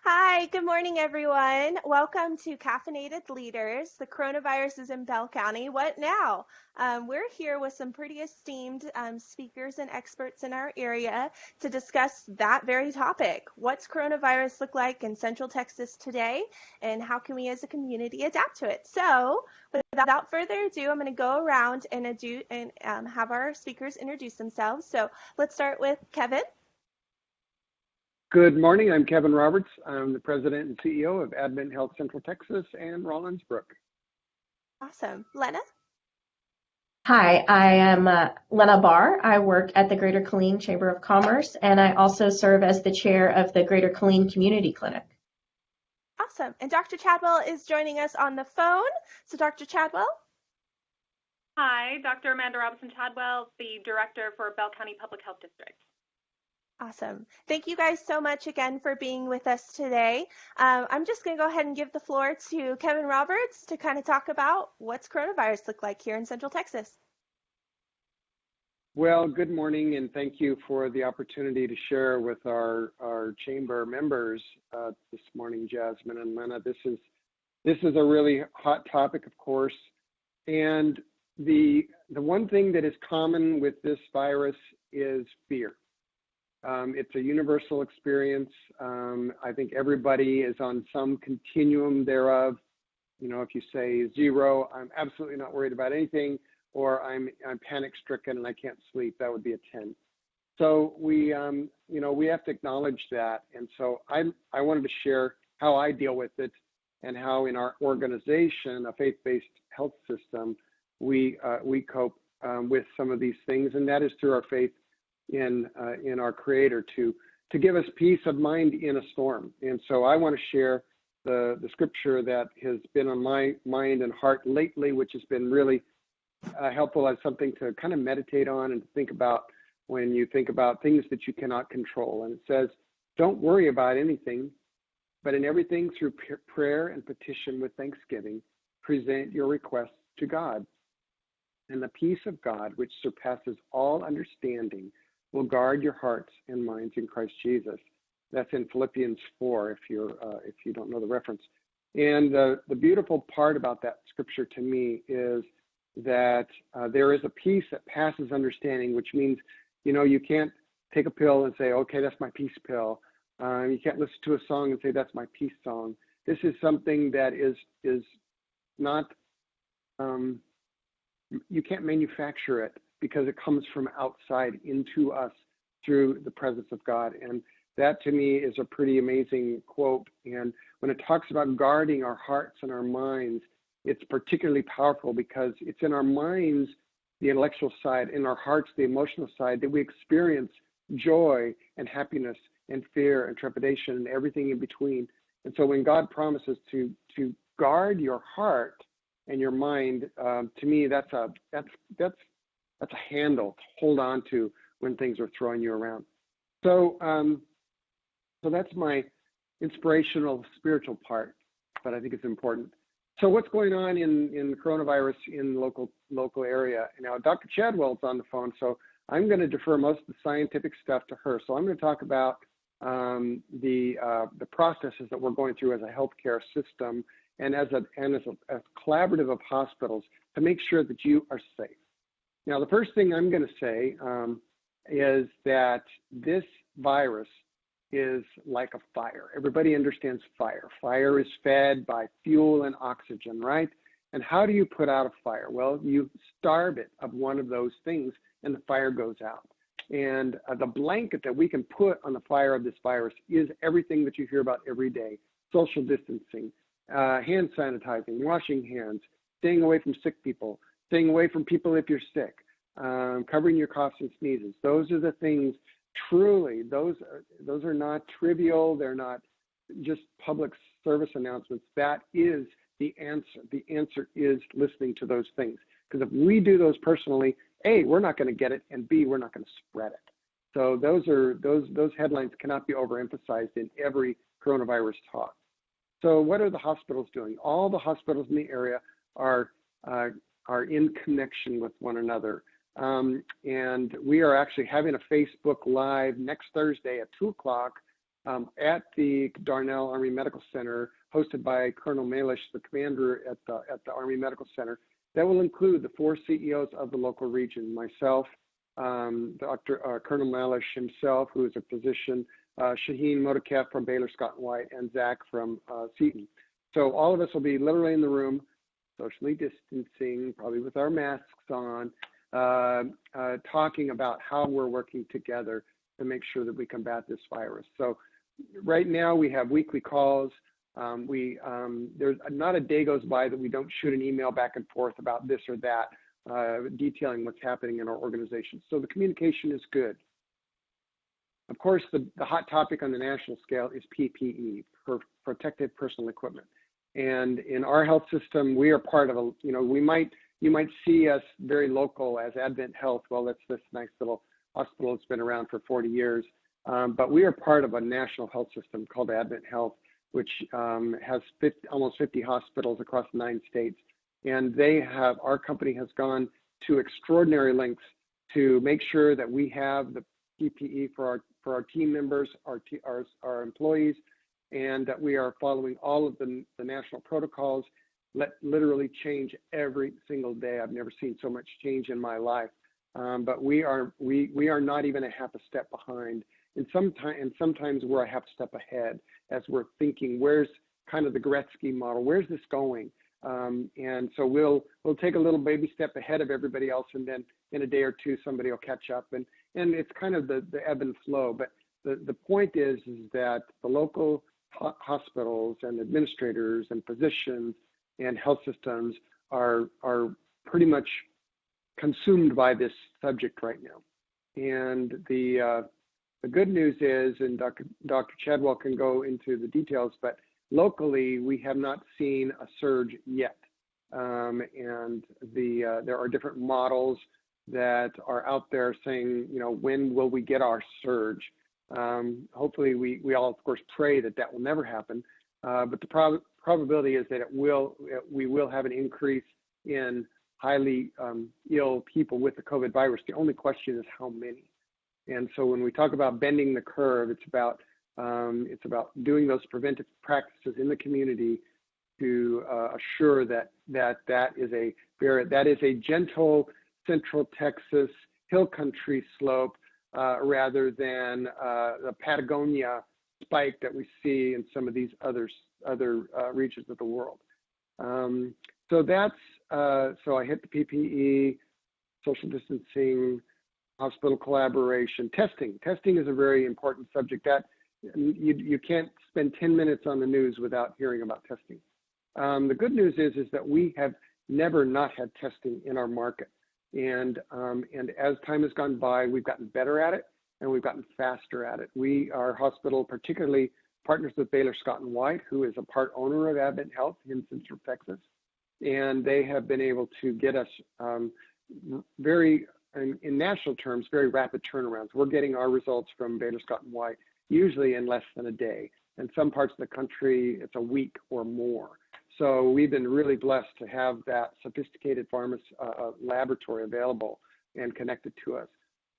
Hi, good morning, everyone. Welcome to Caffeinated Leaders. The coronavirus is in Bell County. What now? We're here with some pretty esteemed speakers and experts in our area to discuss that very topic. What's coronavirus look like in Central Texas today, and how can we as a community adapt to it? So, without further ado, I'm going to go around and have our speakers introduce themselves. So, let's start with Kevin. Good morning. I'm Kevin Roberts. I'm the president and CEO of AdventHealth Central Texas and Rawlinsbrook. Awesome. Lenna? Hi, I am Lenna Barr. I work at the Greater Killeen Chamber of Commerce, and I also serve as the chair of the Greater Killeen Community Clinic. Awesome. And Dr. Chadwell is joining us on the phone. So Dr. Chadwell? Hi, Dr. Amanda Robison-Chadwell, the director for Bell County Public Health District. Awesome. Thank you guys so much again for being with us today. I'm just going to go ahead and give the floor to Kevin Roberts to kind of talk about what's coronavirus look like here in Central Texas. Well, good morning, and thank you for the opportunity to share with our chamber members this morning, Jasmine and Lenna. This is a really hot topic, of course, and the one thing that is common with this virus is fear. It's a universal experience. I think everybody is on some continuum thereof. You know, if you say 0, I'm absolutely not worried about anything, or I'm panic stricken and I can't sleep, that would be a 10. So we have to acknowledge that. And so I wanted to share how I deal with it and how in our organization, a faith-based health system, we cope with some of these things, and that is through our faith in our Creator to give us peace of mind in a storm. And so I want to share the scripture that has been on my mind and heart lately, which has been really helpful as something to kind of meditate on and to think about when you think about things that you cannot control. And it says, don't worry about anything, but in everything through prayer and petition with thanksgiving, present your requests to God. And the peace of God, which surpasses all understanding, will guard your hearts and minds in Christ Jesus. That's in Philippians 4, if you don't know the reference. And the beautiful part about that scripture to me is that there is a peace that passes understanding, which means, you know, you can't take a pill and say, okay, that's my peace pill. You can't listen to a song and say, that's my peace song. This is something that is not, you can't manufacture it, because it comes from outside into us through the presence of God. And that to me is a pretty amazing quote. And when it talks about guarding our hearts and our minds, it's particularly powerful because it's in our minds, the intellectual side, in our hearts, the emotional side, that we experience joy and happiness and fear and trepidation and everything in between. And so when God promises to guard your heart and your mind, to me, that's a handle to hold on to when things are throwing you around. So that's my inspirational spiritual part, but I think it's important. So what's going on in the coronavirus in the local area? Now, Dr. Chadwell's on the phone, so I'm going to defer most of the scientific stuff to her. So I'm going to talk about the processes that we're going through as a healthcare system and as a collaborative of hospitals to make sure that you are safe. Now, the first thing I'm going to say is that this virus is like a fire. Everybody understands fire. Fire is fed by fuel and oxygen, right? And how do you put out a fire? Well, you starve it of one of those things and the fire goes out. And the blanket that we can put on the fire of this virus is everything that you hear about every day: social distancing, hand sanitizing, washing hands, staying away from sick people, staying away from people if you're sick, covering your coughs and sneezes. Those are the things, truly, those are not trivial. They're not just public service announcements. That is the answer. The answer is listening to those things. Because if we do those personally, A, we're not going to get it, and B, we're not going to spread it. So those headlines cannot be overemphasized in every coronavirus talk. So what are the hospitals doing? All the hospitals in the area are in connection with one another. And we are actually having a Facebook Live next Thursday at 2 o'clock at the Darnell Army Medical Center, hosted by Colonel Malish, the commander at the Army Medical Center. That will include the 4 CEOs of the local region, myself, Colonel Malish himself, who is a physician, Shaheen Modakef from Baylor Scott & White, and Zach from Seton. So all of us will be literally in the room, socially distancing, probably with our masks on, talking about how we're working together to make sure that we combat this virus. So right now we have weekly calls. There's not a day goes by that we don't shoot an email back and forth about this or that, detailing what's happening in our organization. So the communication is good. Of course, the hot topic on the national scale is PPE, protective personal equipment. And in our health system, we are part of you might see us very local as AdventHealth. Well, that's this nice little hospital that's been around for 40 years. But we are part of a national health system called AdventHealth, which has almost 50 hospitals across 9 states. And our company has gone to extraordinary lengths to make sure that we have the PPE for our team members, our employees, and that we are following all of the national protocols. Literally change every single day. I've never seen so much change in my life. But we are not even a half a step behind. And sometimes we're a half step ahead as we're thinking, where's kind of the Gretzky model? Where's this going? And so we'll take a little baby step ahead of everybody else, and then in a day or two, somebody will catch up. And it's kind of the ebb and flow. But the point is that the local hospitals and administrators and physicians and health systems are pretty much consumed by this subject right now. And the good news is, and Dr. Chadwell can go into the details, but locally we have not seen a surge yet. And there are different models that are out there saying, when will we get our surge? Hopefully we all, of course, pray that will never happen. But the probability is that we will have an increase in highly ill people with the COVID virus. The only question is how many. And so when we talk about bending the curve, it's about doing those preventive practices in the community to assure that is a gentle Central Texas hill country slope rather than the Patagonia spike that we see in some of these other regions of the world. So I hit the PPE, social distancing, hospital collaboration, testing. Testing is a very important subject that you can't spend 10 minutes on the news without hearing about testing. The good news is that we have never not had testing in our market. And as time has gone by, we've gotten better at it and we've gotten faster at it. Our hospital particularly partners with Baylor Scott & White, who is a part owner of AdventHealth in Central Texas. And they have been able to get us in national terms, very rapid turnarounds. We're getting our results from Baylor Scott & White usually in less than a day. In some parts of the country, it's a week or more. So we've been really blessed to have that sophisticated laboratory available and connected to us.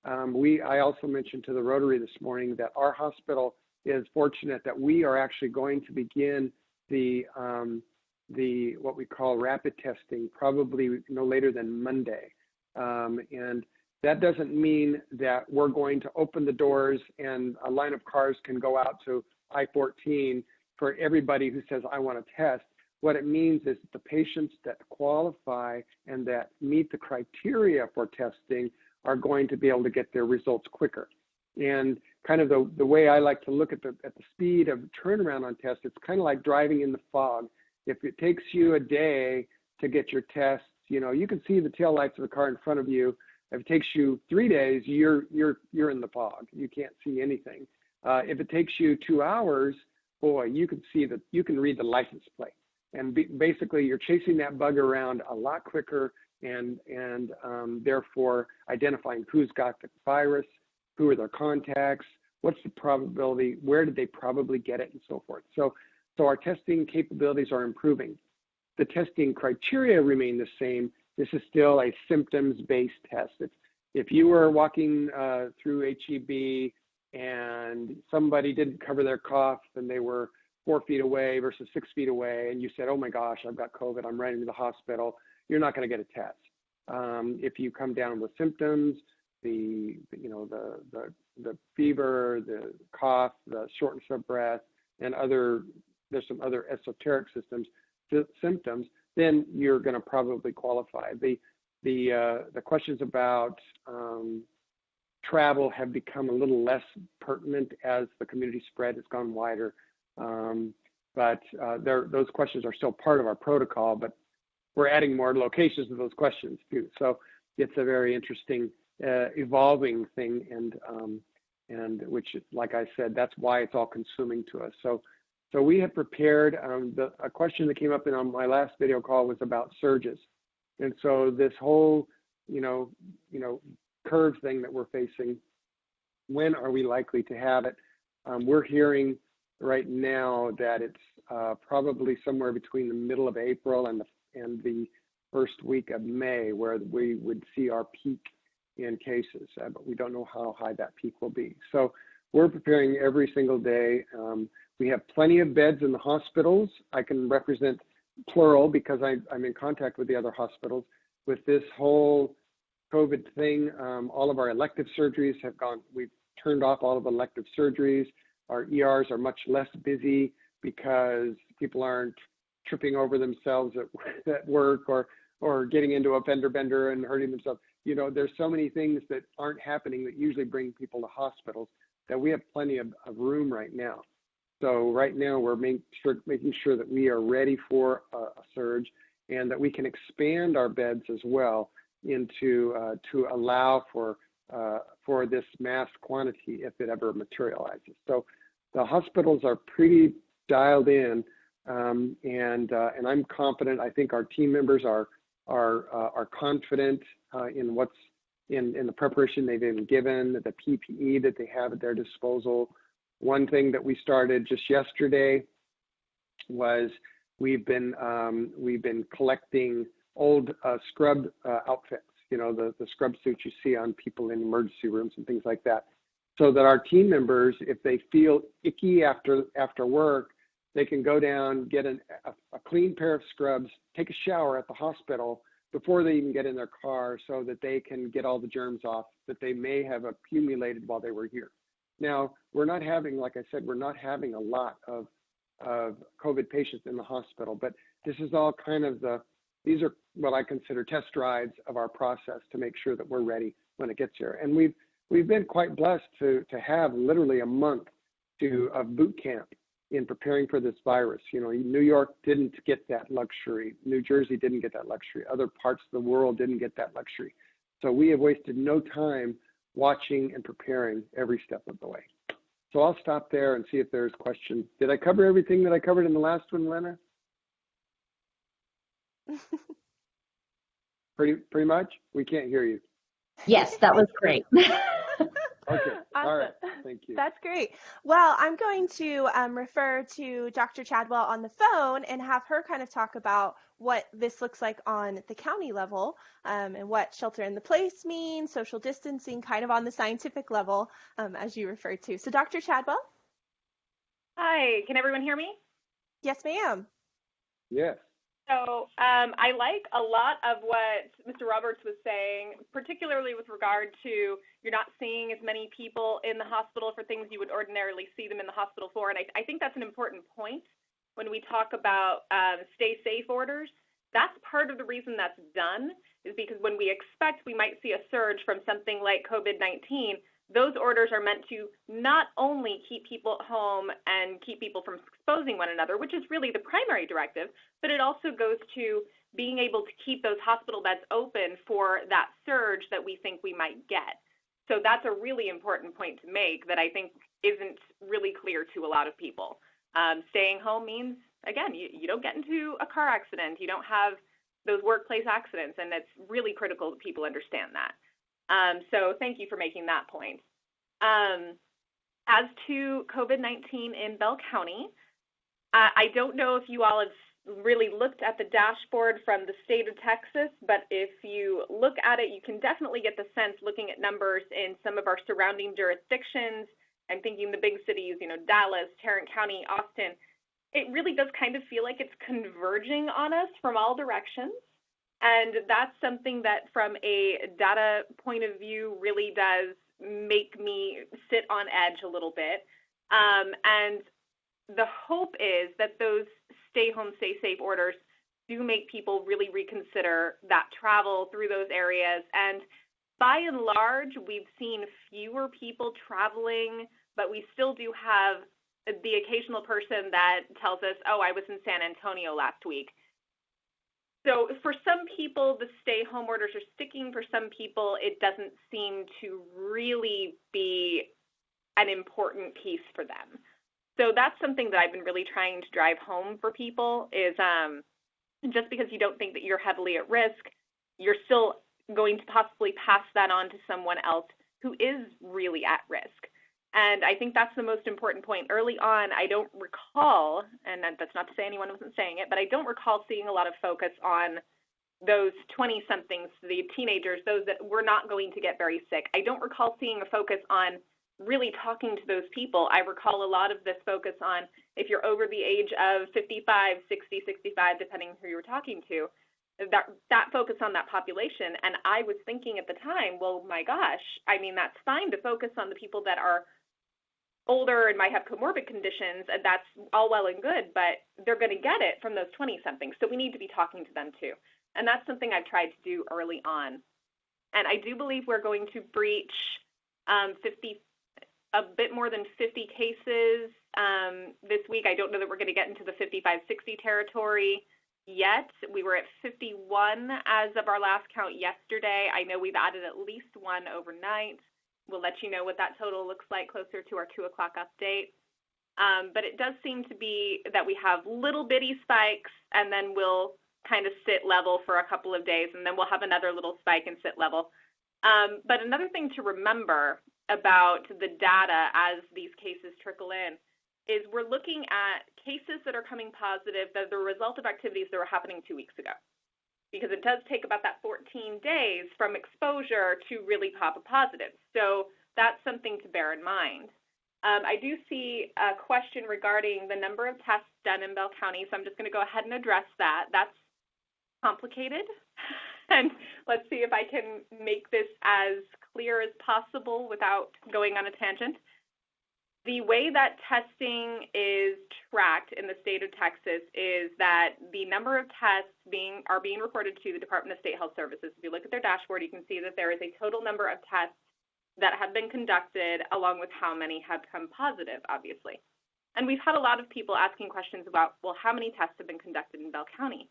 I also mentioned to the Rotary this morning that our hospital is fortunate that we are actually going to begin the what we call rapid testing probably no later than Monday. And that doesn't mean that we're going to open the doors and a line of cars can go out to I-14 for everybody who says, I want to test. What it means is that the patients that qualify and that meet the criteria for testing are going to be able to get their results quicker. And kind of the way I like to look at the speed of turnaround on tests, it's kind of like driving in the fog. If it takes you a day to get your tests, you can see the taillights of the car in front of you. If it takes you 3 days, you're in the fog. You can't see anything. If it takes you 2 hours, boy, you can read the license plate. And basically, you're chasing that bug around a lot quicker, and therefore identifying who's got the virus, who are their contacts, what's the probability, where did they probably get it, and so forth. So our testing capabilities are improving. The testing criteria remain the same. This is still a symptoms-based test. If you were walking through HEB and somebody didn't cover their cough and they were 4 feet away versus 6 feet away, and you said, oh my gosh, I've got COVID, I'm running to the hospital, you're not going to get a test. If you come down with symptoms, the fever, the cough, the shortness of breath, and there's some other esoteric symptoms, then you're going to probably qualify. The questions about travel have become a little less pertinent as the community spread has gone wider. But those questions are still part of our protocol, but we're adding more locations to those questions too. So it's a very interesting evolving thing, and which, like I said, that's why it's all consuming to us. So we have prepared. A question that came up on my last video call was about surges, and so this whole curve thing that we're facing. When are we likely to have it? We're hearing right now that it's probably somewhere between the middle of April and the first week of May where we would see our peak in cases, but we don't know how high that peak will be. So we're preparing every single day. We have plenty of beds in the hospitals. I can represent plural because I'm in contact with the other hospitals. With this whole COVID thing, all of our elective surgeries have gone. We've turned off all of the elective surgeries. Our ERs are much less busy because people aren't tripping over themselves at work or getting into a fender bender and hurting themselves. There's so many things that aren't happening that usually bring people to hospitals that we have plenty of room right now. So right now we're making sure that we are ready for a surge and that we can expand our beds as well into to allow for this mass quantity if it ever materializes. So the hospitals are pretty dialed in, and I'm confident. I think our team members are confident in what's in the preparation they've been given, the PPE that they have at their disposal. One thing that we started just yesterday was we've been collecting old scrub outfits, the scrub suits you see on people in emergency rooms and things like that, so that our team members, if they feel icky after work, they can go down, get a clean pair of scrubs, take a shower at the hospital before they even get in their car so that they can get all the germs off that they may have accumulated while they were here. Now, we're not having, like I said, we're not having a lot of COVID patients in the hospital, but this is all kind of these are what I consider test drives of our process to make sure that we're ready when it gets here. And we've been quite blessed to have literally a month of boot camp in preparing for this virus. New York didn't get that luxury. New Jersey didn't get that luxury. Other parts of the world didn't get that luxury. So we have wasted no time watching and preparing every step of the way. So I'll stop there and see if there's questions. Did I cover everything that I covered in the last one, Lenna? Pretty much? We can't hear you. Yes, that was great. Okay. Awesome. All right. Thank you. That's great. Well, I'm going to refer to Dr. Chadwell on the phone and have her kind of talk about what this looks like on the county level, and what shelter in the place means, social distancing, kind of on the scientific level, as you referred to. So Dr. Chadwell? Hi, can everyone hear me? Yes, ma'am. Yes. So I like a lot of what Mr. Roberts was saying, particularly with regard to you're not seeing as many people in the hospital for things you would ordinarily see them in the hospital for. And I think that's an important point when we talk about stay safe orders. That's part of the reason that's done, is because when we expect we might see a surge from something like COVID-19, those orders are meant to not only keep people at home and keep people from exposing one another, which is really the primary directive, but it also goes to being able to keep those hospital beds open for that surge that we think we might get. So that's a really important point to make that I think isn't really clear to a lot of people. Staying home means, again, you don't get into a car accident, you don't have those workplace accidents, and it's really critical that people understand that. So thank you for making that point. As to COVID-19 in Bell County, I don't know if you all have really looked at the dashboard from the state of Texas, but if you look at it, you can definitely get the sense, looking at numbers in some of our surrounding jurisdictions, I'm thinking the big cities, Dallas, Tarrant County, Austin, it really does kind of feel like it's converging on us from all directions. And that's something that from a data point of view really does make me sit on edge a little bit. And the hope is that those stay home, stay safe orders do make people really reconsider that travel through those areas. And by and large, we've seen fewer people traveling, but we still do have the occasional person that tells us, oh, I was in San Antonio last week. So for some people, the stay-home orders are sticking. For some people, it doesn't seem to really be an important piece for them. So that's something that I've been really trying to drive home for people is just because you don't think that you're heavily at risk, you're still going to possibly pass that on to someone else who is really at risk. And I think that's the most important point. Early on, I don't recall, and that's not to say anyone wasn't saying it, but I don't recall seeing a lot of focus on those 20-somethings, the teenagers, those that were not going to get very sick. I don't recall seeing a focus on really talking to those people. I recall a lot of this focus on if you're over the age of 55, 60, 65, depending who you were talking to, that focus on that population. And I was thinking at the time, well, my gosh, I mean, that's fine to focus on the people that are older and might have comorbid conditions, and that's all well and good, but they're going to get it from those 20-somethings. So we need to be talking to them too. And that's something I've tried to do early on. And I do believe we're going to breach a bit more than 50 cases this week. I don't know that we're going to get into the 55, 60 territory yet. We were at 51 as of our last count yesterday. I know we've added at least one overnight. We'll let you know what that total looks like closer to our 2 o'clock update. But it does seem to be that we have little bitty spikes, and then we'll kind of sit level for a couple of days, and then we'll have another little spike and sit level. But another thing to remember about the data as these cases trickle in is we're looking at cases that are coming positive that are the result of activities that were happening 2 weeks ago, because it does take about that 14 days from exposure to really pop a positive. So that's something to bear in mind. I do see a question regarding the number of tests done in Bell County, so I'm just going to go ahead and address that. That's complicated, and let's see if I can make this as clear as possible without going on a tangent. The way that testing is tracked in the state of Texas is that the number of tests are being reported to the Department of State Health Services. If you look at their dashboard, you can see that there is a total number of tests that have been conducted along with how many have come positive, obviously. And we've had a lot of people asking questions about, well, how many tests have been conducted in Bell County?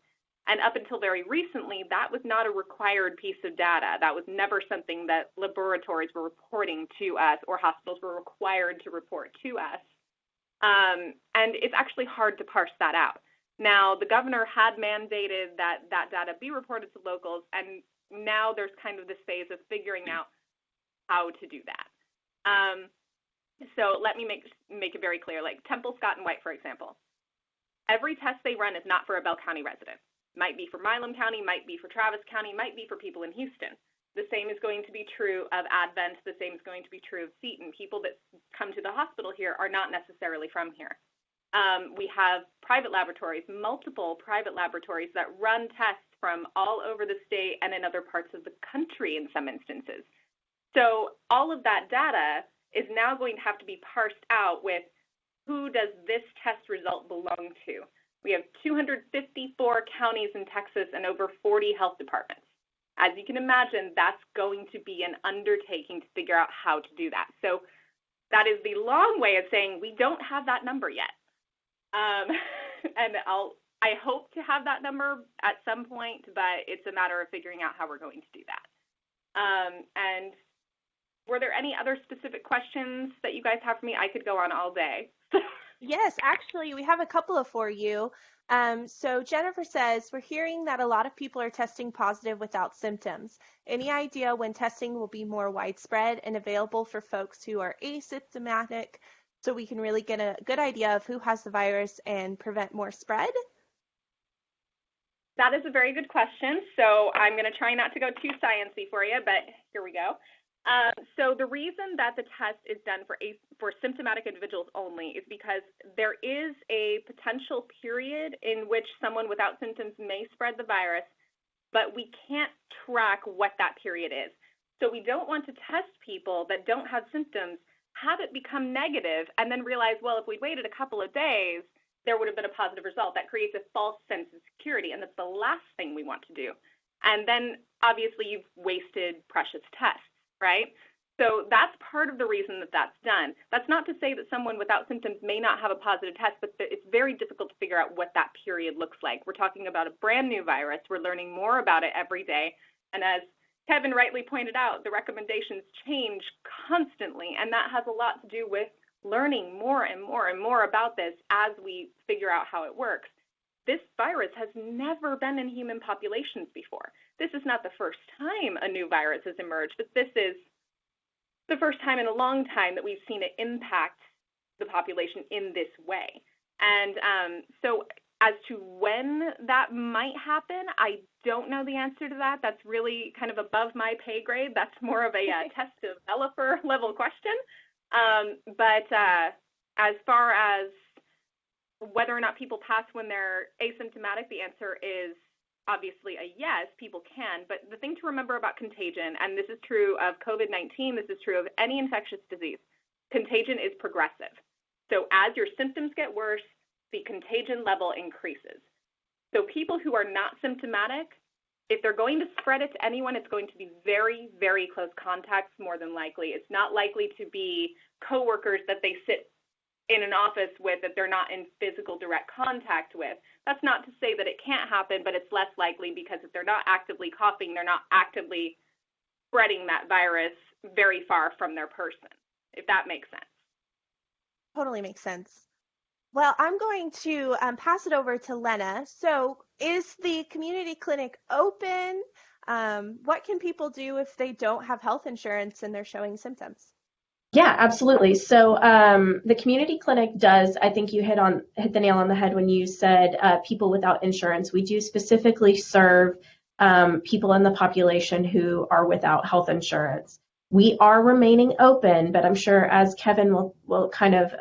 And up until very recently, that was not a required piece of data. That was never something that laboratories were reporting to us or hospitals were required to report to us. And it's actually hard to parse that out. Now, the governor had mandated that that data be reported to locals, and now there's kind of this phase of figuring out how to do that. So let me make it very clear. Like Temple, Scott, and White, for example, every test they run is not for a Bell County resident. Might be for Milam County, might be for Travis County, might be for people in Houston. The same is going to be true of Advent. The same is going to be true of Seton. People that come to the hospital here are not necessarily from here. We have private laboratories, multiple private laboratories that run tests from all over the state and in other parts of the country in some instances. So all of that data is now going to have to be parsed out with who does this test result belong to. We have 254 counties in Texas and over 40 health departments. As you can imagine, that's going to be an undertaking to figure out how to do that. So that is the long way of saying we don't have that number yet. And I hope to have that number at some point, but it's a matter of figuring out how we're going to do that. And were there any other specific questions that you guys have for me? I could go on all day. Yes, actually, we have a couple for you. So Jennifer says, we're hearing that a lot of people are testing positive without symptoms. Any idea when testing will be more widespread and available for folks who are asymptomatic so we can really get a good idea of who has the virus and prevent more spread? That is a very good question. So I'm going to try not to go too sciencey for you, but here we go. So the reason that the test is done for symptomatic individuals only is because there is a potential period in which someone without symptoms may spread the virus, but we can't track what that period is. So we don't want to test people that don't have symptoms, have it become negative, and then realize, well, if we waited a couple of days, there would have been a positive result. That creates a false sense of security, and that's the last thing we want to do. And then, obviously, you've wasted precious tests, right? So that's part of the reason that that's done. That's not to say that someone without symptoms may not have a positive test, but it's very difficult to figure out what that period looks like. We're talking about a brand new virus. We're learning more about it every day. And as Kevin rightly pointed out, the recommendations change constantly, and that has a lot to do with learning more and more and more about this as we figure out how it works. This virus has never been in human populations before. This is not the first time a new virus has emerged, but this is the first time in a long time that we've seen it impact the population in this way. And so as to when that might happen, I don't know the answer to that. That's really kind of above my pay grade. That's more of a test developer level question. But as far as whether or not people pass when they're asymptomatic, the answer is obviously a yes, people can. But the thing to remember about contagion, and this is true of COVID-19, this is true of any infectious disease, contagion is progressive. So as your symptoms get worse, the contagion level increases. So people who are not symptomatic, if they're going to spread it to anyone, it's going to be very, very close contacts more than likely. It's not likely to be coworkers that they sit in an office with that they're not in physical direct contact with. That's not to say that it can't happen, but it's less likely because if they're not actively coughing, they're not actively spreading that virus very far from their person, if that makes sense. Totally makes sense. Well, I'm going to pass it over to Lenna. So is the community clinic open? What can people do if they don't have health insurance and they're showing symptoms? Yeah, absolutely. So the community clinic does, I think you hit the nail on the head when you said people without insurance. We do specifically serve people in the population who are without health insurance. We are remaining open, but I'm sure as Kevin will kind of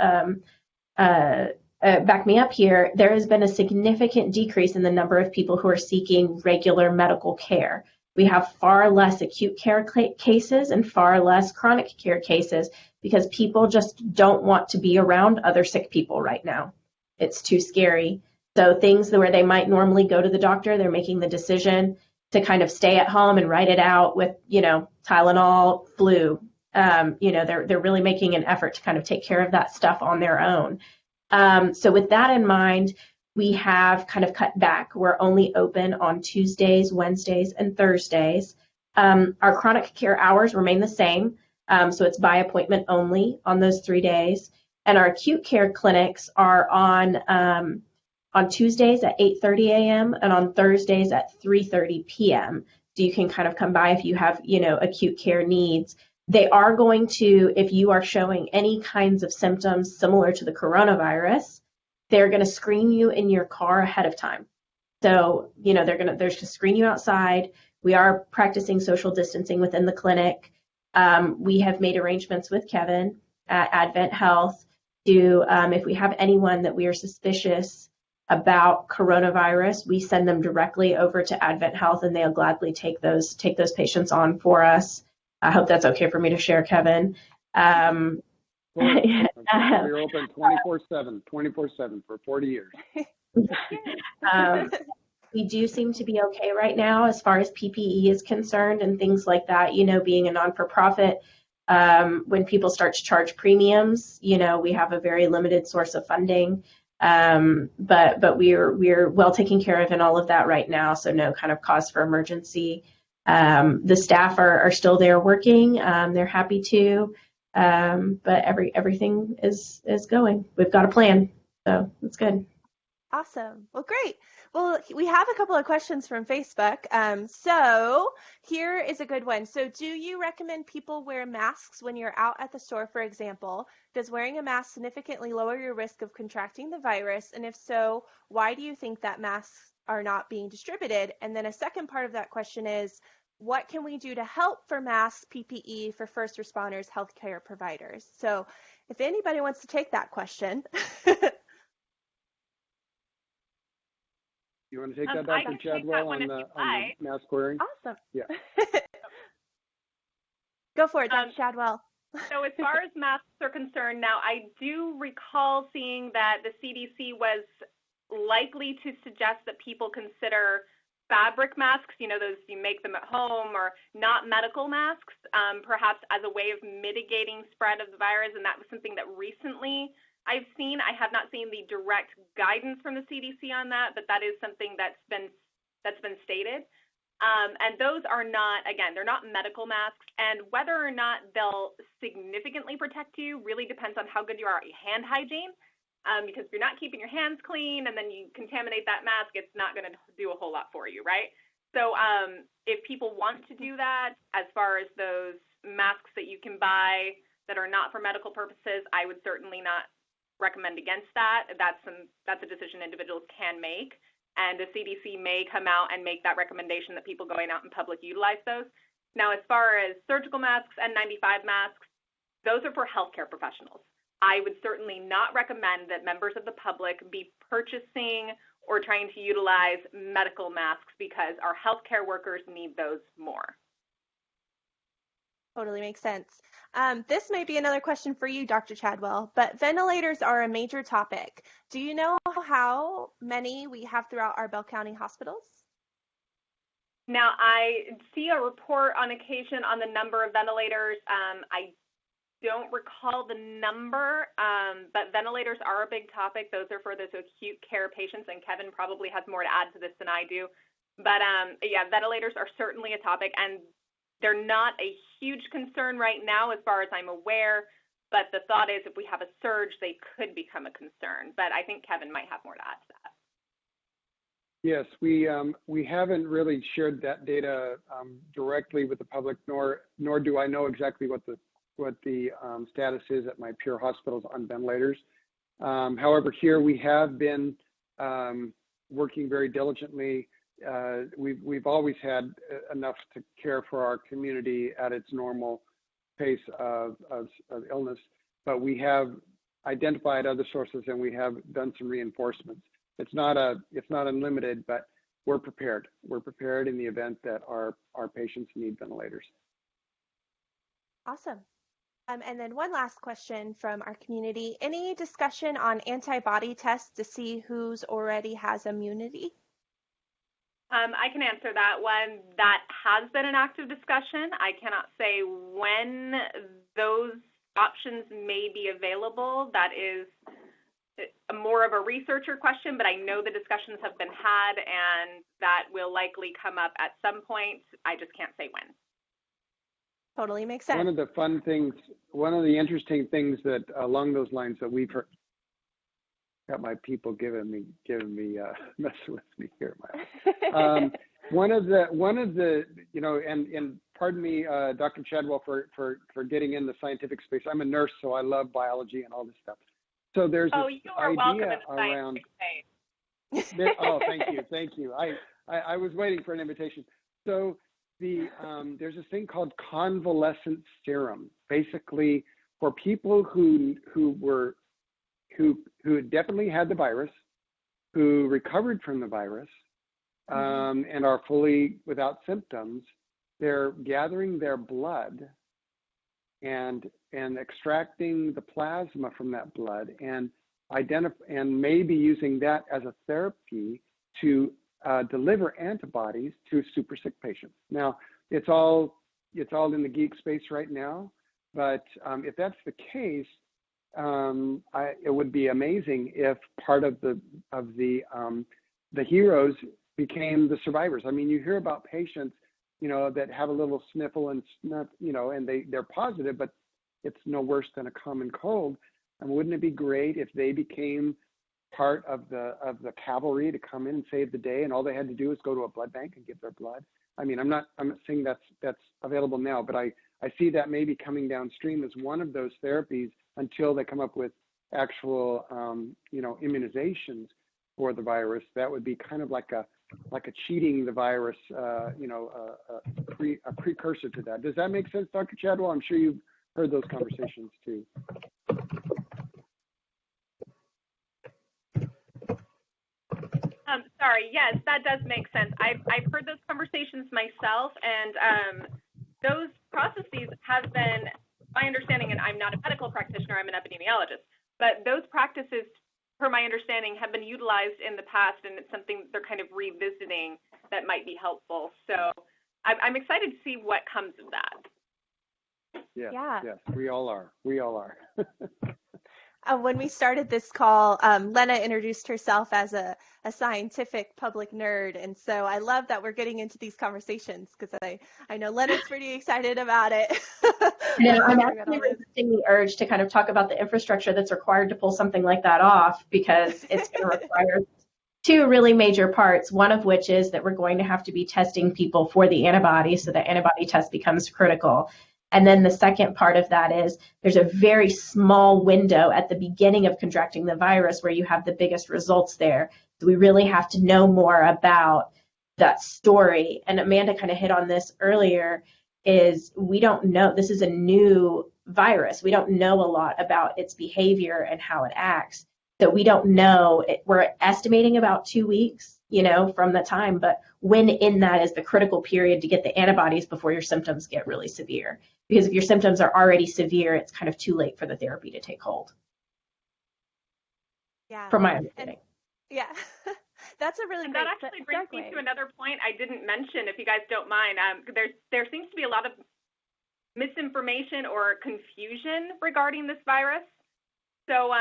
back me up here, there has been a significant decrease in the number of people who are seeking regular medical care. We have far less acute care cases and far less chronic care cases because people just don't want to be around other sick people right now. It's too scary. So things where they might normally go to the doctor, they're making the decision to kind of stay at home and write it out with, Tylenol, flu. They're really making an effort to kind of take care of that stuff on their own. So with that in mind, we have kind of cut back. We're only open on Tuesdays, Wednesdays, and Thursdays. Our chronic care hours remain the same, so it's by appointment only on those 3 days. And our acute care clinics are on Tuesdays at 8:30 a.m. and on Thursdays at 3:30 p.m. So you can kind of come by if you have, acute care needs. They are going to, if you are showing any kinds of symptoms similar to the coronavirus, they're going to screen you in your car ahead of time. So, they're going to screen you outside. We are practicing social distancing within the clinic. We have made arrangements with Kevin at AdventHealth to, if we have anyone that we are suspicious about coronavirus, we send them directly over to AdventHealth and they'll gladly take those patients on for us. I hope that's okay for me to share, Kevin. We're open 24/7 for 40 years. We do seem to be okay right now as far as PPE is concerned and things like that. Being a non-for-profit, when people start to charge premiums, we have a very limited source of funding. But we're well taken care of in all of that right now, so no kind of cause for emergency. The staff are still there working. They're happy to. But everything is going. We've got a plan, so it's good. Awesome. Well, great. Well, we have a couple of questions from Facebook. So here is a good one. So do you recommend people wear masks when you're out at the store, for example? Does wearing a mask significantly lower your risk of contracting the virus? And if so, why do you think that masks are not being distributed? And then a second part of that question is, what can we do to help for masks, PPE for first responders, healthcare providers? So if anybody wants to take that question. You want to take that, Dr. Chadwell, on the mask wearing? Awesome. Yeah. Go for it, Dr. Chadwell. So as far as masks are concerned, now I do recall seeing that the CDC was likely to suggest that people consider fabric masks, those you make them at home, or not medical masks, perhaps as a way of mitigating spread of the virus, and that was something that recently I've seen. I have not seen the direct guidance from the CDC on that, but that is something that's been stated. And those are not, again, they're not medical masks, and whether or not they'll significantly protect you really depends on how good you are at hand hygiene. Because if you're not keeping your hands clean and then you contaminate that mask, it's not going to do a whole lot for you, right? So if people want to do that, as far as those masks that you can buy that are not for medical purposes, I would certainly not recommend against that. That's a decision individuals can make, and the CDC may come out and make that recommendation that people going out in public utilize those. Now, as far as surgical masks, N95 masks, those are for healthcare professionals. I would certainly not recommend that members of the public be purchasing or trying to utilize medical masks because our healthcare workers need those more. Totally makes sense. This may be another question for you, Dr. Chadwell, but ventilators are a major topic. Do you know how many we have throughout our Bell County hospitals? Now, I see a report on occasion on the number of ventilators. I don't recall the number, but ventilators are a big topic. Those are for those acute care patients, and Kevin probably has more to add to this than I do. But yeah, ventilators are certainly a topic, and they're not a huge concern right now as far as I'm aware, but the thought is if we have a surge, they could become a concern. But I think Kevin might have more to add to that. Yes, we haven't really shared that data directly with the public, nor do I know exactly what the status is at my peer hospitals on ventilators. However, here we have been working very diligently. We've always had enough to care for our community at its normal pace of illness, but we have identified other sources and we have done some reinforcements. It's not unlimited, but we're prepared. We're prepared in the event that our patients need ventilators. Awesome. And then one last question from our community. Any discussion on antibody tests to see who's already has immunity? I can answer that one. That has been an active discussion. I cannot say when those options may be available. That is more of a researcher question, but I know the discussions have been had and that will likely come up at some point. I just can't say when. Totally makes sense. One of the fun things, one of the interesting things that along those lines that we've heard, got my people giving me messing with me here. One of the and pardon me, Dr. Chadwell, for getting in the scientific space. I'm a nurse, so I love biology and all this stuff. So there's this idea around. Thank you. I was waiting for an invitation. So there's this thing called convalescent serum, basically for people who definitely had the virus, who recovered from the virus, and are fully without symptoms. They're gathering their blood and extracting the plasma from that blood and maybe using that as a therapy to deliver antibodies to super sick patients. Now, it's all in the geek space right now, but if that's the case, it would be amazing if part of the heroes became the survivors. I mean, you hear about patients, that have a little sniffle and and they're positive, but it's no worse than a common cold. And wouldn't it be great if they became part of the cavalry to come in and save the day, and all they had to do is go to a blood bank and give their blood? I mean, I'm not saying that's available now, but I see that maybe coming downstream as one of those therapies until they come up with actual immunizations for the virus. That would be kind of like like a cheating the virus, a precursor to that. Does that make sense, Dr. Chadwell? I'm sure you've heard those conversations too. Sorry, yes, that does make sense. I've heard those conversations myself, and those processes have been, my understanding, and I'm not a medical practitioner, I'm an epidemiologist, but those practices, per my understanding, have been utilized in the past, and it's something they're kind of revisiting that might be helpful. So I'm excited to see what comes of that. Yes, Yeah. yes, we all are. We all are. When we started this call, Lenna introduced herself as a scientific public nerd. And so I love that we're getting into these conversations because I know Lenna's pretty excited about it. Yeah, I'm actually resisting the urge to kind of talk about the infrastructure that's required to pull something like that off, because it's going to require two really major parts, one of which is that we're going to have to be testing people for the antibody, so the antibody test becomes critical. And then the second part of that is there's a very small window at the beginning of contracting the virus where you have the biggest results there. So we really have to know more about that story. And Amanda kind of hit on this earlier, is we don't know, this is a new virus. We don't know a lot about its behavior and how it acts. So we don't know, we're estimating about 2 weeks, from the time, but when in that is the critical period to get the antibodies before your symptoms get really severe. Because if your symptoms are already severe, it's kind of too late for the therapy to take hold. Yeah. From my understanding. Yeah. That's a really and great that actually brings me to another point I didn't mention, if you guys don't mind. There seems to be a lot of misinformation or confusion regarding this virus. So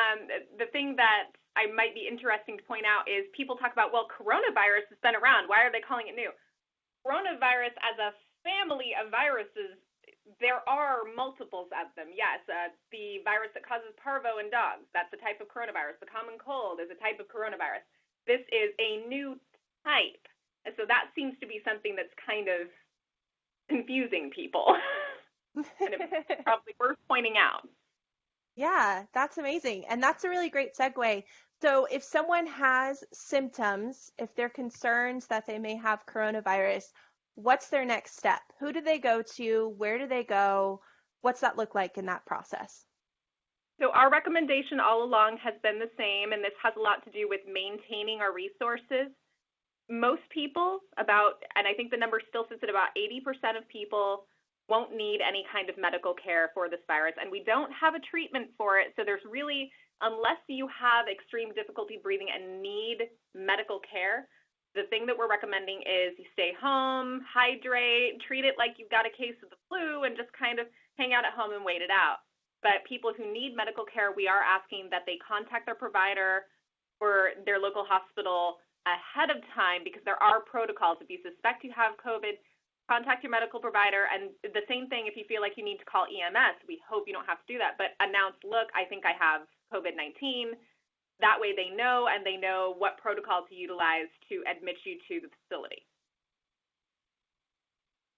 the thing that I might be interesting to point out is people talk about, well, coronavirus has been around. Why are they calling it new? Coronavirus as a family of viruses, there are multiples of them. Yes, the virus that causes parvo in dogs, that's a type of coronavirus. The common cold is a type of coronavirus. This is a new type. And so that seems to be something that's kind of confusing people. And it's probably worth pointing out. Yeah, that's amazing. And that's a really great segue. So if someone has symptoms, if they're concerned that they may have coronavirus, what's their next step? Who do they go to? Where do they go? What's that look like in that process? So our recommendation all along has been the same, and this has a lot to do with maintaining our resources. Most people, and I think the number still sits at about 80% of people, won't need any kind of medical care for this virus, and we don't have a treatment for it. So there's really, unless you have extreme difficulty breathing and need medical care, the thing that we're recommending is you stay home, hydrate, treat it like you've got a case of the flu, and just kind of hang out at home and wait it out. But people who need medical care, we are asking that they contact their provider or their local hospital ahead of time, because there are protocols. If you suspect you have COVID, contact your medical provider. And the same thing, if you feel like you need to call EMS, we hope you don't have to do that, but announce, look, I think I have COVID-19. That way they know, and they know what protocol to utilize to admit you to the facility.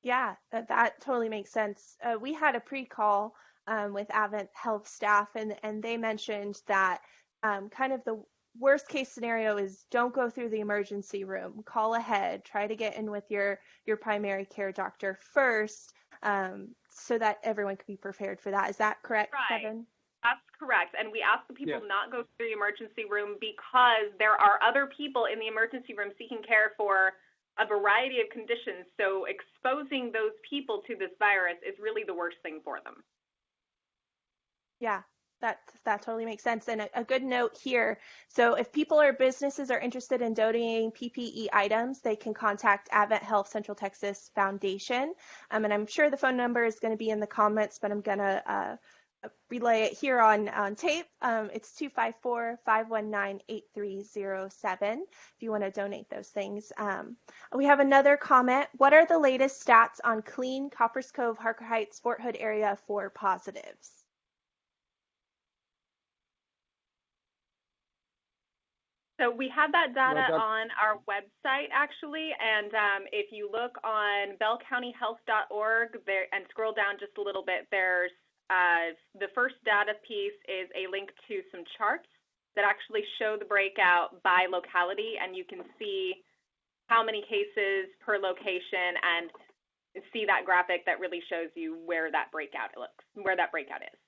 Yeah, that totally makes sense. We had a pre-call with AdventHealth staff, and they mentioned that kind of the worst case scenario is don't go through the emergency room. Call ahead. Try to get in with your primary care doctor first, so that everyone can be prepared for that. Is that correct, Right. Kevin? That's correct. And we ask the people Yes. not go through the emergency room because there are other people in the emergency room seeking care for a variety of conditions. So exposing those people to this virus is really the worst thing for them. Yeah, that totally makes sense. And a good note here. So if people or businesses are interested in donating PPE items, they can contact AdventHealth Central Texas Foundation. And I'm sure the phone number is going to be in the comments, but I'm going to relay it here on tape. It's 254-519-8307 if you want to donate those things. We have another comment. What are the latest stats on Killeen, Coppers Cove, Harker Heights, Fort Hood area for positives? So we have that data Well, on our website, actually, and if you look on bellcountyhealth.org there, and scroll down just a little bit, there's the first data piece is a link to some charts that actually show the breakout by locality, and you can see how many cases per location, and see that graphic that really shows you where that breakout is.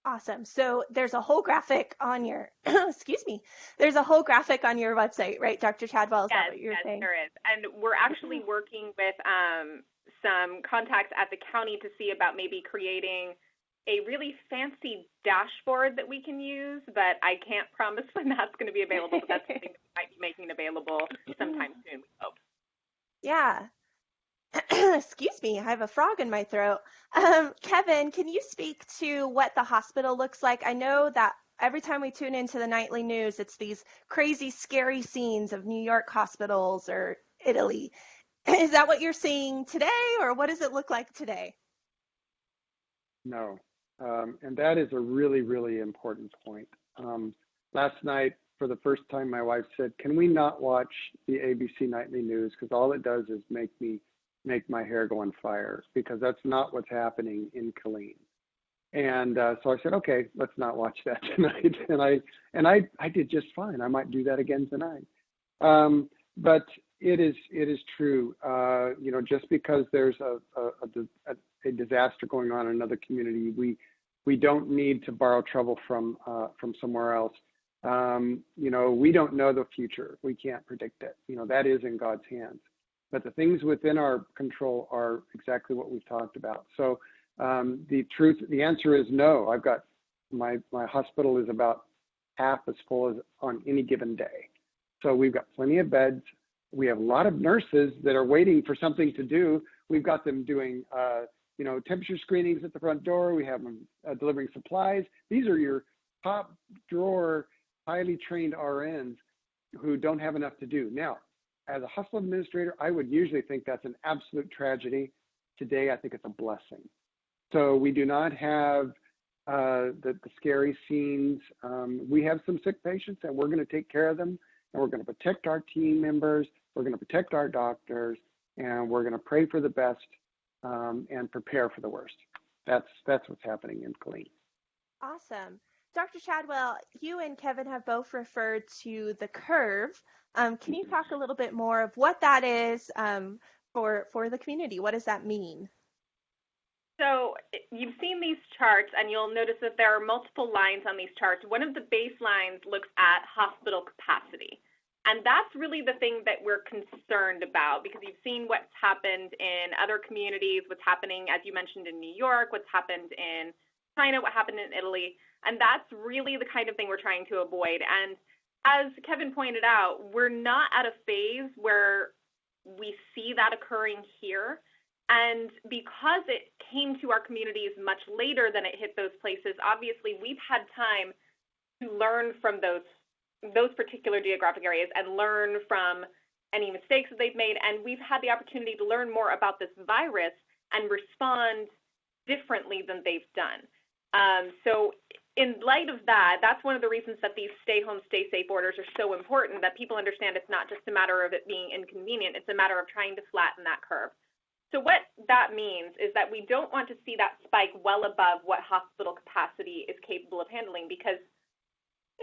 Awesome. So there's a whole graphic on your, excuse me, there's a whole graphic on your website, right, Dr. Chadwell? Is that what you're saying? Yes, there is. And we're actually working with some contacts at the county to see about maybe creating a really fancy dashboard that we can use, but I can't promise when that's going to be available, but that's something that we might be making available sometime soon, we hope. Yeah. Excuse me, I have a frog in my throat. Kevin, can you speak to what the hospital looks like? I know that every time we tune into the nightly news, it's these crazy, scary scenes of New York hospitals or Italy. Is that what you're seeing today, or what does it look like today? No. And that is a really, really important point. Last night, for the first time, my wife said, "Can we not watch the ABC nightly news? Because all it does is make my hair go on fire, because that's not what's happening in Killeen." And so I said, "Okay, let's not watch that tonight." And I did just fine. I might do that again tonight. But it is true. Just because there's a disaster going on in another community, we don't need to borrow trouble from somewhere else. We don't know the future. We can't predict it. That is in God's hands. But the things within our control are exactly what we've talked about. So the answer is no. I've got my hospital is about half as full as on any given day. So we've got plenty of beds. We have a lot of nurses that are waiting for something to do. We've got them doing, temperature screenings at the front door. We have them delivering supplies. These are your top drawer, highly trained RNs who don't have enough to do. Now, as a hospital administrator, I would usually think that's an absolute tragedy. Today, I think it's a blessing. So we do not have the scary scenes. We have some sick patients, and we're going to take care of them, and we're going to protect our team members. We're going to protect our doctors, and we're going to pray for the best and prepare for the worst. That's what's happening in Killeen. Awesome. Dr. Chadwell, you and Kevin have both referred to the curve. Can you talk a little bit more of what that is for the community? What does that mean? So you've seen these charts, and you'll notice that there are multiple lines on these charts. One of the baselines looks at hospital capacity. And that's really the thing that we're concerned about, because you've seen what's happened in other communities, what's happening, as you mentioned, in New York, what's happened in China, what happened in Italy. And that's really the kind of thing we're trying to avoid. And as Kevin pointed out, we're not at a phase where we see that occurring here. And because it came to our communities much later than it hit those places, obviously we've had time to learn from those particular geographic areas and learn from any mistakes that they've made. And we've had the opportunity to learn more about this virus and respond differently than they've done. So in light of that, that's one of the reasons that these stay home, stay safe orders are so important, that people understand it's not just a matter of it being inconvenient, it's a matter of trying to flatten that curve. So what that means is that we don't want to see that spike well above what hospital capacity is capable of handling, because,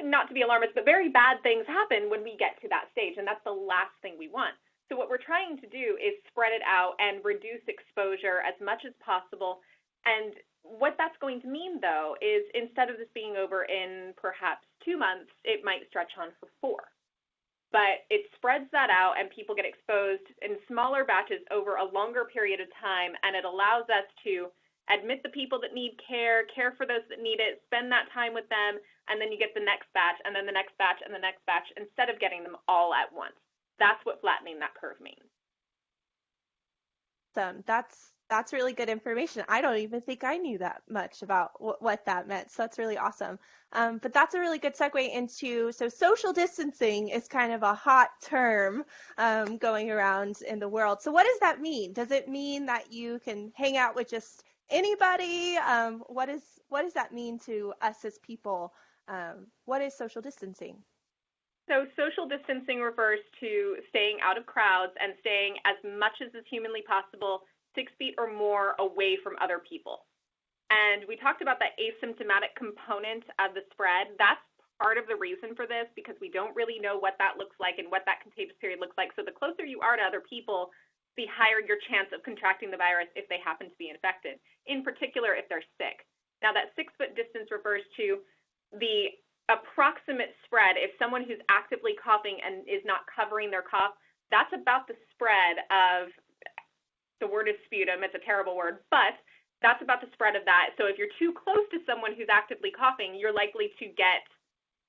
not to be alarmist, but very bad things happen when we get to that stage, and that's the last thing we want. So what we're trying to do is spread it out and reduce exposure as much as possible. And what that's going to mean, though, is instead of this being over in perhaps 2 months, it might stretch on for 4. But it spreads that out, and people get exposed in smaller batches over a longer period of time, and it allows us to admit the people that need care for those that need it, spend that time with them, and then you get the next batch, and then the next batch, and the next batch, instead of getting them all at once. That's what flattening that curve means. That's really good information. I don't even think I knew that much about what that meant. So that's really awesome. But that's a really good segue into, so social distancing is kind of a hot term going around in the world. So what does that mean? Does it mean that you can hang out with just anybody? What does that mean to us as people? What is social distancing? So social distancing refers to staying out of crowds and staying as much as is humanly possible 6 feet or more away from other people. And we talked about the asymptomatic component of the spread. That's part of the reason for this, because we don't really know what that looks like and what that contagious period looks like. So the closer you are to other people, the higher your chance of contracting the virus if they happen to be infected, in particular if they're sick. Now, that 6-foot distance refers to the approximate spread. If someone who's actively coughing and is not covering their cough, that's about the spread of, the word is sputum, it's a terrible word, but that's about the spread of that. So if you're too close to someone who's actively coughing, you're likely to get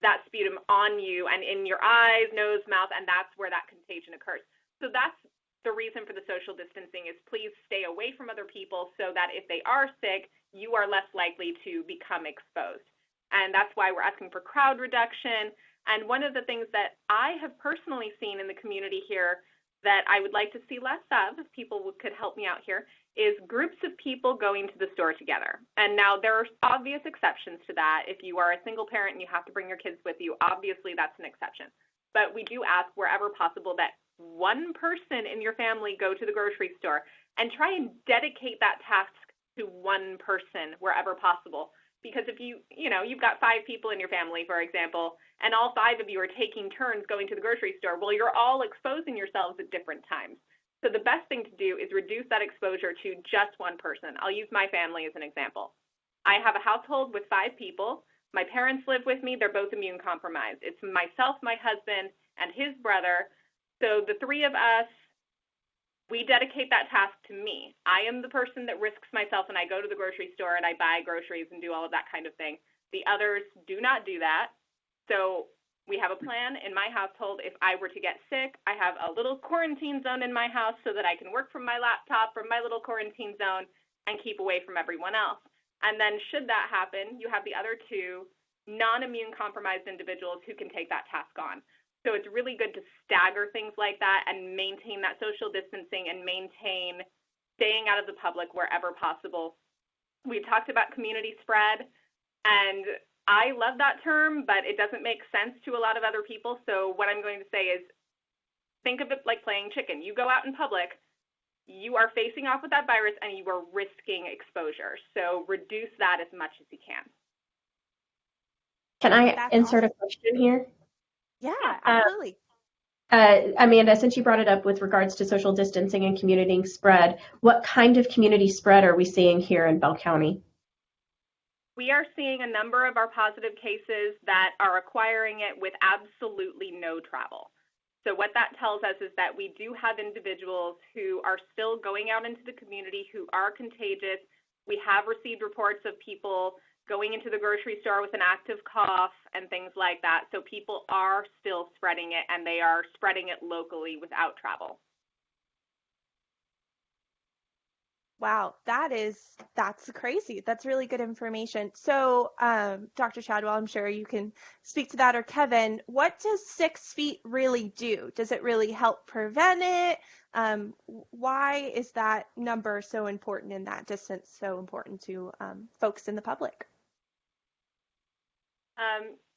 that sputum on you and in your eyes, nose, mouth, and that's where that contagion occurs. So that's the reason for the social distancing, is please stay away from other people so that if they are sick, you are less likely to become exposed. And that's why we're asking for crowd reduction. And one of the things that I have personally seen in the community here that I would like to see less of, if people could help me out here, is groups of people going to the store together. And now there are obvious exceptions to that. If you are a single parent and you have to bring your kids with you, obviously that's an exception. But we do ask wherever possible that one person in your family go to the grocery store, and try and dedicate that task to one person wherever possible. Because if you've got 5 people in your family, for example, and all 5 of you are taking turns going to the grocery store, well, you're all exposing yourselves at different times. So the best thing to do is reduce that exposure to just one person. I'll use my family as an example. I have a household with 5 people. My parents live with me. They're both immune compromised. It's myself, my husband, and his brother. So the 3 of us, we dedicate that task to me. I am the person that risks myself, and I go to the grocery store and I buy groceries and do all of that kind of thing. The others do not do that. So we have a plan in my household. If I were to get sick, I have a little quarantine zone in my house so that I can work from my laptop from my little quarantine zone and keep away from everyone else. And then should that happen, you have the other 2 non-immune compromised individuals who can take that task on. So it's really good to stagger things like that and maintain that social distancing and maintain staying out of the public wherever possible. We talked about community spread, and I love that term, but it doesn't make sense to a lot of other people. So what I'm going to say is, think of it like playing chicken. You go out in public, you are facing off with that virus, and you are risking exposure. So reduce that as much as you can. Can I insert a question here? Yeah, absolutely. Amanda, since you brought it up with regards to social distancing and community spread, what kind of community spread are we seeing here in Bell County? We are seeing a number of our positive cases that are acquiring it with absolutely no travel. So what that tells us is that we do have individuals who are still going out into the community who are contagious. We have received reports of people going into the grocery store with an active cough and things like that. So people are still spreading it, and they are spreading it locally without travel. Wow, that's crazy. That's really good information. So, Dr. Chadwell, I'm sure you can speak to that, or Kevin, what does 6 feet really do? Does it really help prevent it? Why is that number so important, and that distance so important to folks in the public?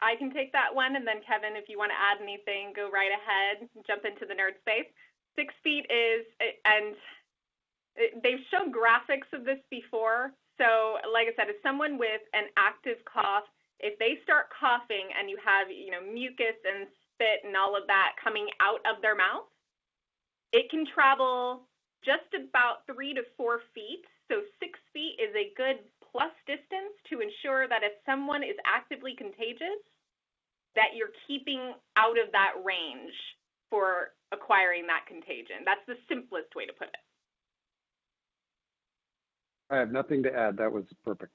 I can take that one, and then Kevin, if you want to add anything, go right ahead, jump into the nerd space. 6 feet is, and they've shown graphics of this before. So like I said, if someone with an active cough, if they start coughing and you have, mucus and spit and all of that coming out of their mouth, it can travel just about 3 to 4 feet. So 6 feet is a good plus distance to ensure that if someone is actively contagious, that you're keeping out of that range for acquiring that contagion. That's the simplest way to put it. I have nothing to add. That was perfect.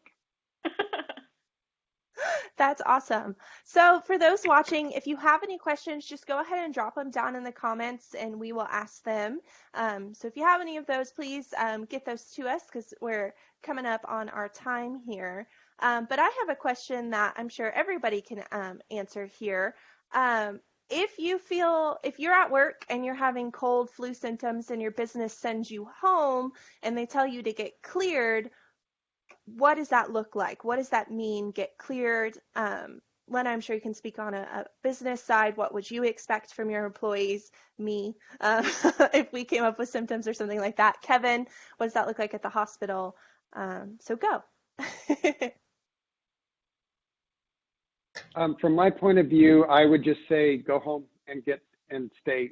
That's awesome. So for those watching, if you have any questions, just go ahead and drop them down in the comments and we will ask them. So if you have any of those, please get those to us because we're coming up on our time here. But I have a question that I'm sure everybody can answer here. If you're at work and you're having cold, flu symptoms and your business sends you home and they tell you to get cleared, what does that look like? What does that mean, get cleared? Lenna, I'm sure you can speak on a business side. What would you expect from your employees, me, if we came up with symptoms or something like that? Kevin, what does that look like at the hospital? So go. From my point of view, I would just say go home and stay,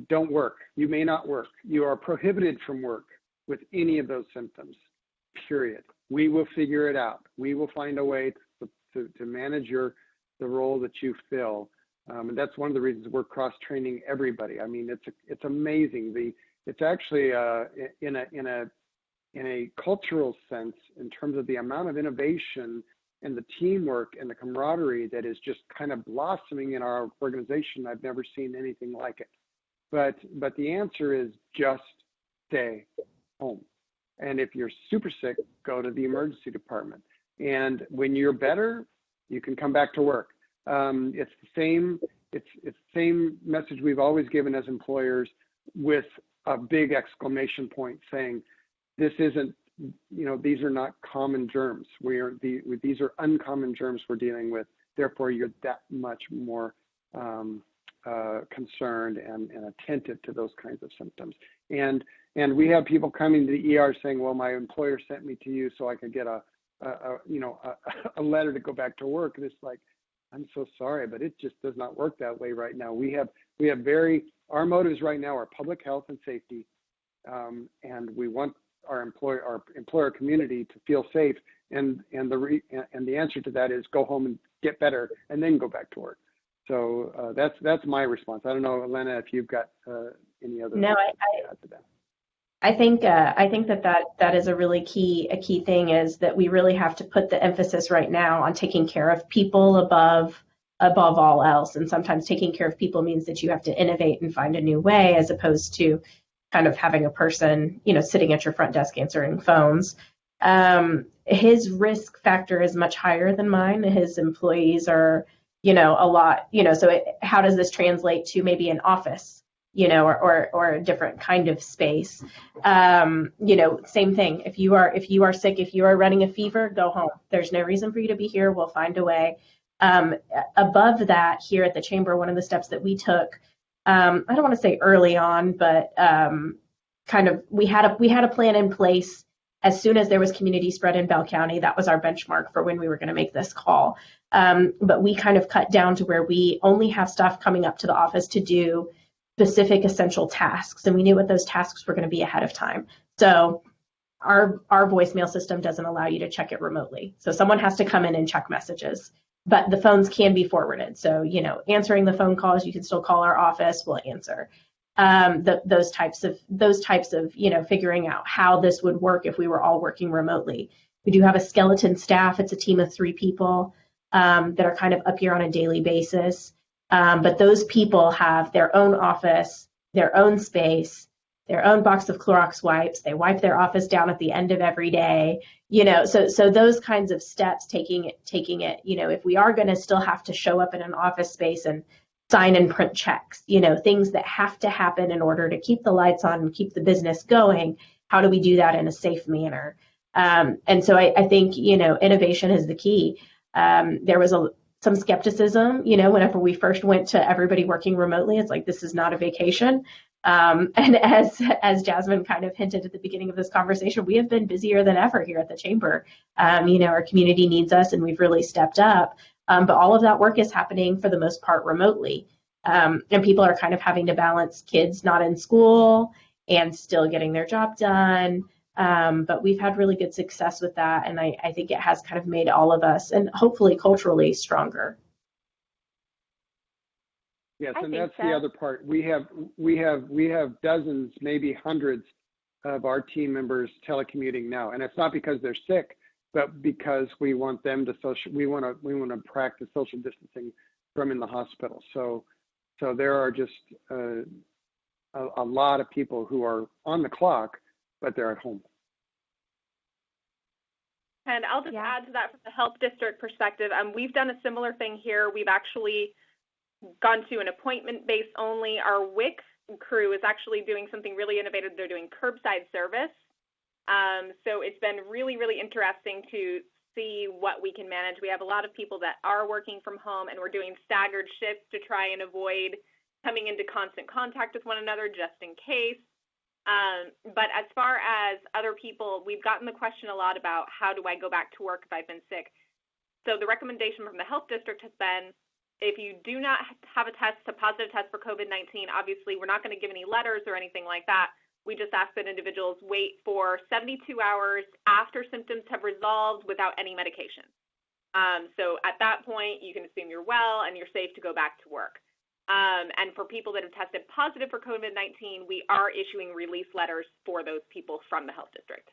don't work. You may not work. You are prohibited from work with any of those symptoms, period. We will figure it out. We will find a way to manage the role that you fill. And that's one of the reasons we're cross-training everybody. I mean, it's amazing. It's actually in a cultural sense, in terms of the amount of innovation and the teamwork and the camaraderie that is just kind of blossoming in our organization. I've never seen anything like it. But the answer is just stay home. And if you're super sick, go to the emergency department. And when you're better, you can come back to work. It's the same message we've always given as employers, with a big exclamation point saying, this isn't, these are not common germs. These are uncommon germs we're dealing with. Therefore, you're that much more concerned and attentive to those kinds of symptoms. And we have people coming to the ER saying, well, my employer sent me to you so I could get a letter to go back to work. And it's like, I'm so sorry, but it just does not work that way right now. We have our motives right now are public health and safety, and we want our employer community to feel safe. And the answer to that is go home and get better, and then go back to work. So that's my response. I don't know, Lenna, if you've got any other. No, I think that is a really key thing, is that we really have to put the emphasis right now on taking care of people above all else. And sometimes taking care of people means that you have to innovate and find a new way, as opposed to kind of having a person, sitting at your front desk answering phones. His risk factor is much higher than mine. His employees are, a lot, so how does this translate to maybe an office, or a different kind of space? Same thing. If you are sick, if you are running a fever, go home. There's no reason for you to be here. We'll find a way. Above that, here at the chamber, one of the steps that we took, I don't want to say early on, but we had a plan in place as soon as there was community spread in Bell County. That was our benchmark for when we were going to make this call. But we kind of cut down to where we only have staff coming up to the office to do specific essential tasks, and we knew what those tasks were going to be ahead of time. So our voicemail system doesn't allow you to check it remotely. So someone has to come in and check messages, but the phones can be forwarded. So, answering the phone calls, you can still call our office, we'll answer. Those types of, figuring out how this would work if we were all working remotely. We do have a skeleton staff. It's a team of 3 people that are kind of up here on a daily basis. But those people have their own office, their own space, their own box of Clorox wipes. They wipe their office down at the end of every day. So those kinds of steps, taking it, if we are going to still have to show up in an office space and sign and print checks, things that have to happen in order to keep the lights on and keep the business going, how do we do that in a safe manner? And so I think, innovation is the key. There was some skepticism, whenever we first went to everybody working remotely. It's like, this is not a vacation. And as Jasmine kind of hinted at the beginning of this conversation, we have been busier than ever here at the chamber. Our community needs us, and we've really stepped up. But all of that work is happening for the most part remotely. And people are kind of having to balance kids not in school and still getting their job done. But we've had really good success with that. And I think it has kind of made all of us, and hopefully culturally, stronger. Yes, and that's the other part. We have dozens, maybe hundreds of our team members telecommuting now. And it's not because they're sick, but because we want them to we want to practice social distancing from in the hospital. So there are just a lot of people who are on the clock, but they're at home. And I'll just add to that from the health district perspective. We've done a similar thing here. We've actually gone to an appointment base only. Our WIC crew is actually doing something really innovative. They're doing curbside service. So it's been really, really interesting to see what we can manage. We have a lot of people that are working from home, and we're doing staggered shifts to try and avoid coming into constant contact with one another just in case. But as far as other people, we've gotten the question a lot about how do I go back to work if I've been sick. So the recommendation from the health district has been, if you do not have a positive test for COVID-19, obviously we're not going to give any letters or anything like that. We just ask that individuals wait for 72 hours after symptoms have resolved without any medication. So at that point, you can assume you're well and you're safe to go back to work. And for people that have tested positive for COVID-19, we are issuing release letters for those people from the health district.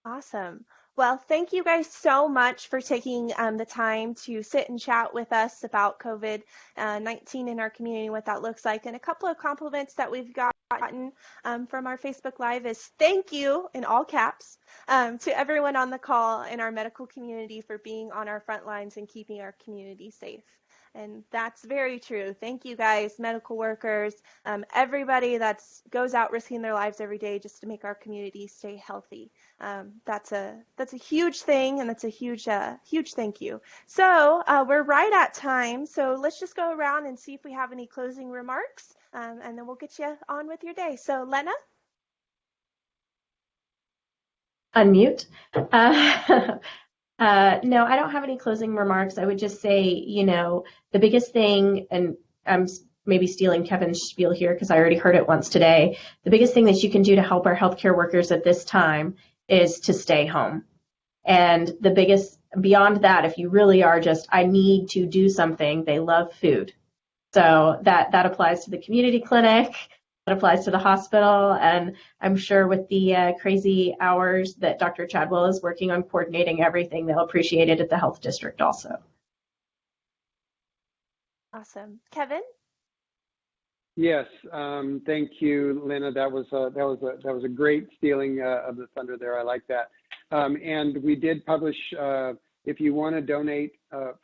Awesome. Well, thank you guys so much for taking the time to sit and chat with us about COVID-19 in our community, what that looks like. And a couple of compliments that we've gotten from our Facebook Live is thank you, in all caps, to everyone on the call in our medical community for being on our front lines and keeping our community safe. And that's very true. Thank you guys, medical workers, everybody that goes out risking their lives every day just to make our community stay healthy. That's a huge thing, and that's a huge thank you. So we're right at time. So let's just go around and see if we have any closing remarks, and then we'll get you on with your day. So Lenna? Unmute. No, I don't have any closing remarks. I would just say, the biggest thing, and I'm maybe stealing Kevin's spiel here because I already heard it once today, the biggest thing that you can do to help our healthcare workers at this time is to stay home. And the biggest, beyond that, if you really are just, I need to do something, they love food. So that applies to the community clinic. That applies to the hospital, and I'm sure with the crazy hours that Dr. Chadwell is working on coordinating everything, they'll appreciate it at the health district also. Awesome. Kevin? Yes, thank you, Lenna. That was a great stealing of the thunder there. I like that. And we did publish, if you want to donate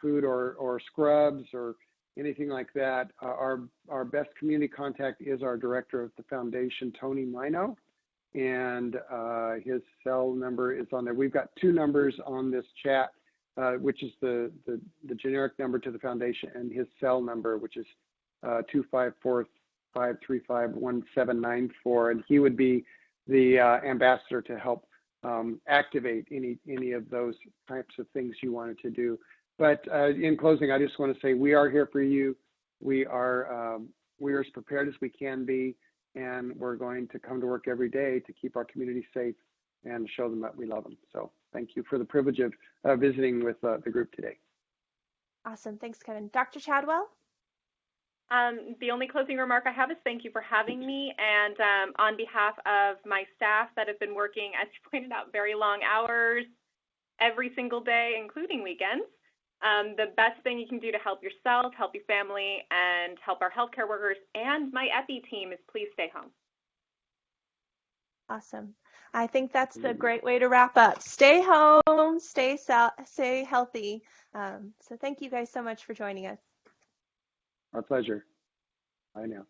food or scrubs or anything like that, our best community contact is our director of the foundation, Tony Mino, and his cell number is on there. We've got two numbers on this chat, which is the generic number to the foundation, and his cell number, which is 254-535-1794, and he would be the ambassador to help activate any of those types of things you wanted to do. But in closing, I just want to say we are here for you. We are as prepared as we can be, and we're going to come to work every day to keep our community safe and show them that we love them. So thank you for the privilege of visiting with the group today. Awesome. Thanks, Kevin. Dr. Chadwell? The only closing remark I have is thank you for having me. And on behalf of my staff that have been working, as you pointed out, very long hours every single day, including weekends, the best thing you can do to help yourself, help your family, and help our healthcare workers and my EPI team is please stay home. Awesome. I think that's a great way to wrap up. Stay home, stay healthy. So thank you guys so much for joining us. Our pleasure. Bye now.